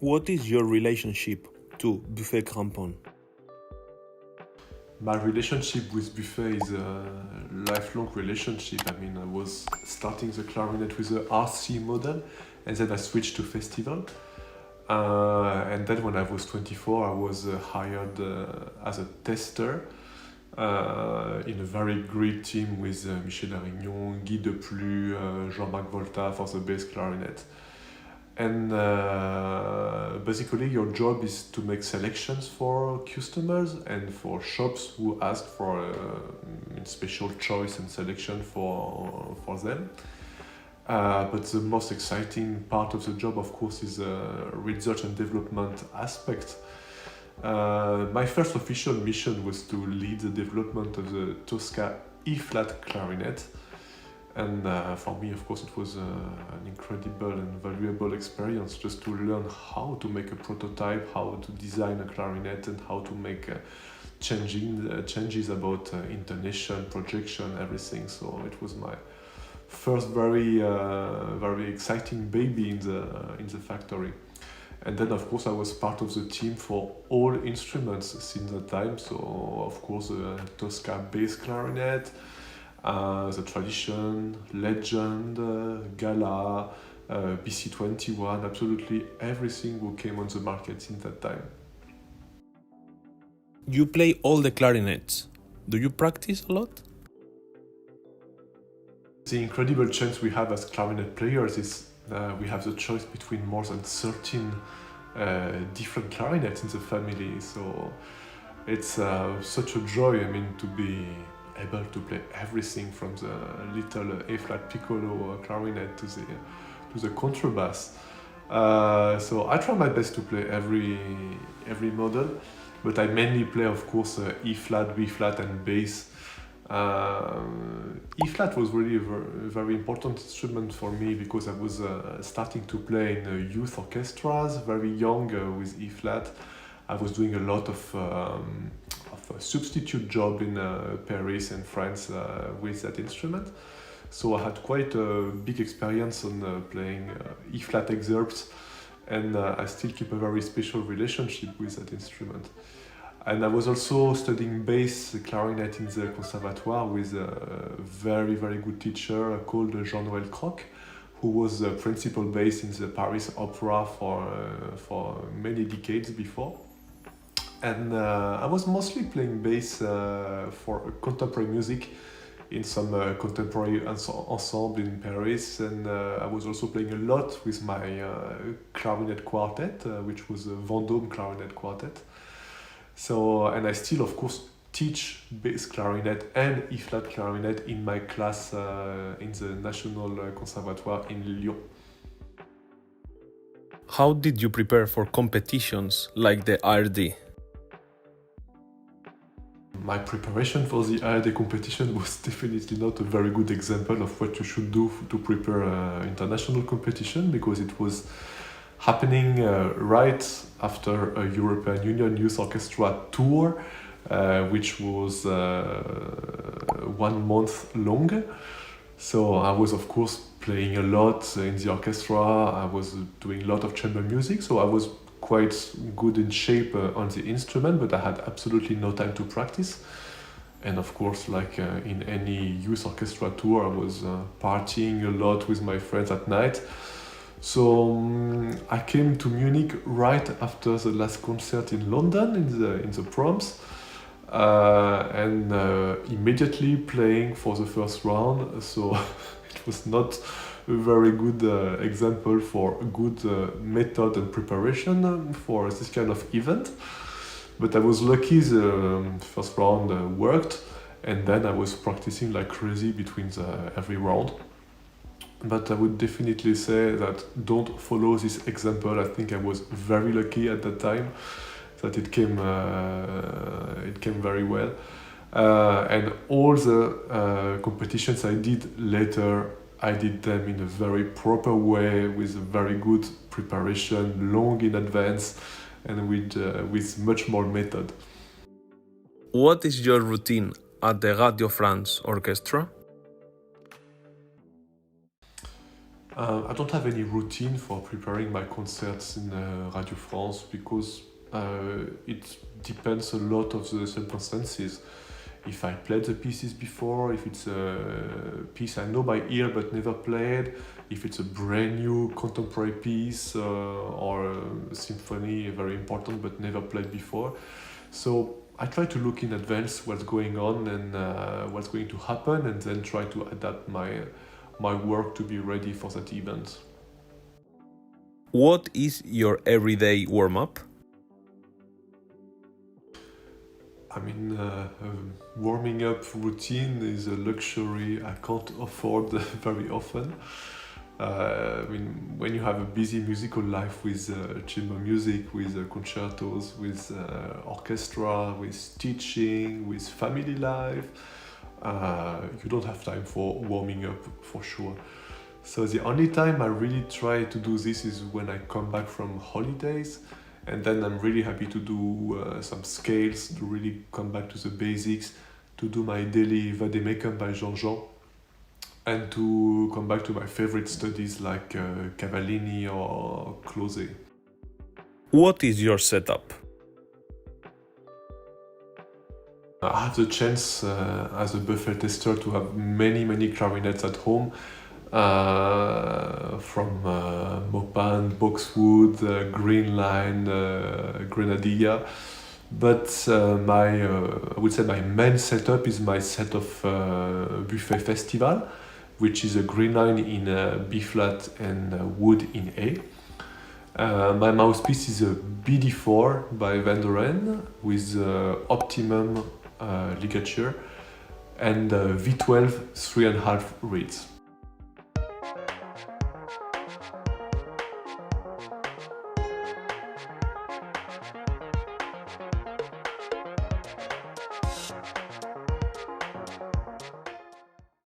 What is your relationship to Buffet Crampon? My relationship with Buffet is a lifelong relationship. I mean, I was starting the clarinet with the RC model, and then I switched to festival. And then when I was 24, I was hired as a tester in a very great team with Michel Arignon, Guy Deplu, Jean-Marc Volta for the bass clarinet. And basically your job is to make selections for customers and for shops who ask for special choice and selection for them. But the most exciting part of the job, of course, is the research and development aspect. My first official mission was to lead the development of the Tosca E-flat clarinet. And for me, of course, it was an incredible and valuable experience just to learn how to make a prototype, how to design a clarinet, and how to make changes about intonation, projection, everything. So it was my first very exciting baby in the factory. And then, of course, I was part of the team for all instruments since that time. So, of course, the Tosca bass clarinet, the Tradition, Legend, Gala, BC21, absolutely everything who came on the market since that time. You play all the clarinets. Do you practice a lot? The incredible chance we have as clarinet players is we have the choice between more than 13 different clarinets in the family. So it's such a joy, I mean, to be able to play everything from the little A-flat piccolo clarinet to the contrabass. So I try my best to play every model, but I mainly play, of course, E-flat, B-flat, and bass. E-flat was really a very important instrument for me because I was starting to play in youth orchestras, very young with E-flat. I was doing a lot of a substitute job in Paris and France with that instrument. So I had quite a big experience on playing E-flat excerpts, and I still keep a very special relationship with that instrument. And I was also studying bass clarinet in the conservatoire with a very, very good teacher called Jean-Noël Croc, who was the principal bass in the Paris Opera for many decades before. And I was mostly playing bass for contemporary music in some contemporary ensemble in Paris, and I was also playing a lot with my clarinet quartet, which was a Vendôme clarinet quartet. So, and I still, of course, teach bass clarinet and E-flat clarinet in my class in the National Conservatoire in Lyon. How did you prepare for competitions like the ARD? My preparation for the ARD competition was definitely not a very good example of what you should do to prepare an international competition, because it was happening right after a European Union Youth Orchestra tour, which was 1 month long. So I was, of course, playing a lot in the orchestra. I was doing a lot of chamber music, so I was quite good in shape on the instrument, but I had absolutely no time to practice. And of course, like in any youth orchestra tour, I was partying a lot with my friends at night. So I came to Munich right after the last concert in London in the proms, and immediately playing for the first round. So it was not a very good example for a good method and preparation for this kind of event. But I was lucky the first round worked, and then I was practicing like crazy between every round. But I would definitely say that don't follow this example. I think I was very lucky at that time that it came very well. And all the competitions I did later, I did them in a very proper way, with a very good preparation, long in advance, and with much more method. What is your routine at the Radio France Orchestra? I don't have any routine for preparing my concerts in Radio France because it depends a lot of the circumstances. If I played the pieces before, if it's a piece I know by ear but never played, if it's a brand new contemporary piece or a symphony, very important but never played before. So I try to look in advance what's going on and what's going to happen, and then try to adapt my work to be ready for that event. What is your everyday warm-up? I mean, warming up routine is a luxury I can't afford very often. I mean, when you have a busy musical life with chamber music, with concertos, with orchestra, with teaching, with family life, you don't have time for warming up for sure. So the only time I really try to do this is when I come back from holidays, and then I'm really happy to do some scales, to really come back to the basics, to do my daily vademecum by Jean-Jean, and to come back to my favorite studies like Cavallini or Close. What is your setup? I have the chance as a buffet tester to have many clarinets at home, from Mopan, Boxwood, Greenline, Grenadilla. But I would say my main setup is my set of Buffet Festival, which is a Greenline in B flat and Wood in A. My mouthpiece is a BD4 by Van der Ren with optimum ligature and V12 3.5 reeds.